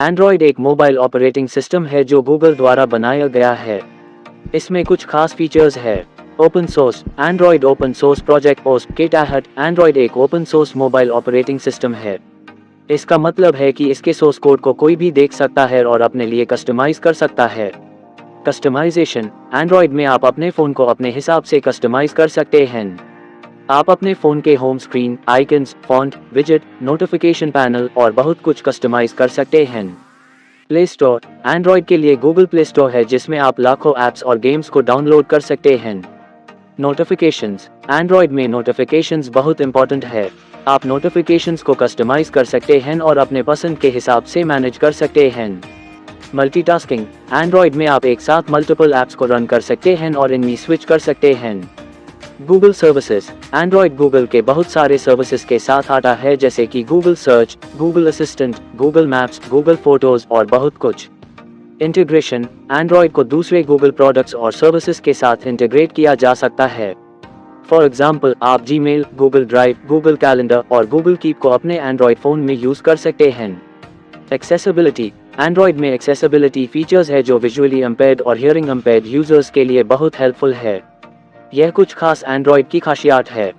Android एक mobile operating system है जो गूगल द्वारा बनाया गया है। इसमें कुछ खास फीचर्स है। Open source, Android open source project AOSP के तहत एंड्रॉयड एक open source mobile operating system है। इसका मतलब है कि इसके सोर्स कोड को कोई भी देख सकता है और अपने लिए कस्टमाइज कर सकता है। कस्टमाइजेशन, एंड्रॉयड में आप अपने फ़ोन को अपने हिसाब से कस्टमाइज कर सकते हैं। आप अपने फ़ोन के होम स्क्रीन, आइकन्स, फॉन्ट, विजेट, नोटिफिकेशन पैनल और बहुत कुछ कस्टमाइज कर सकते हैं। प्ले स्टोर, एंड्रॉयड के लिए गूगल प्ले स्टोर है जिसमें आप लाखों ऐप्स और गेम्स को डाउनलोड कर सकते हैं। नोटिफिकेशंस, एंड्रॉयड में नोटिफिकेशंस बहुत इंपॉर्टेंट है। आप नोटिफिकेशंस को कस्टमाइज कर सकते हैं और अपने पसंद के हिसाब से मैनेज कर सकते हैं। मल्टीटास्किंग, एंड्रॉयड में आप एक साथ मल्टीपल ऐप्स को रन कर सकते हैं और इनमें स्विच कर सकते हैं। गूगल सर्विसेज, एंड्रॉयड गूगल के बहुत सारे सर्विसेज के साथ आता है जैसे कि Google search, Google assistant, Google maps, Google photos और बहुत कुछ। इंटीग्रेशन, एंड्रॉयड को दूसरे गूगल प्रोडक्ट्स और सर्विसेज के साथ इंटीग्रेट किया जा सकता है। फॉर एग्जाम्पल, आप Gmail, Google drive, Google calendar और गूगल कीप को अपने एंड्रॉयड फ़ोन में यूज़ कर सकते हैं। एक्सेसिबिलिटी, एंड्रॉयड में एक्सेसिबिलिटी फीचर्स है जो विजुअली इम्पेयर्ड और हियरिंग इम्पेयर्ड यूजर्स के लिए बहुत हेल्पफुल है। यह कुछ खास एंड्रॉयड की खासियत है।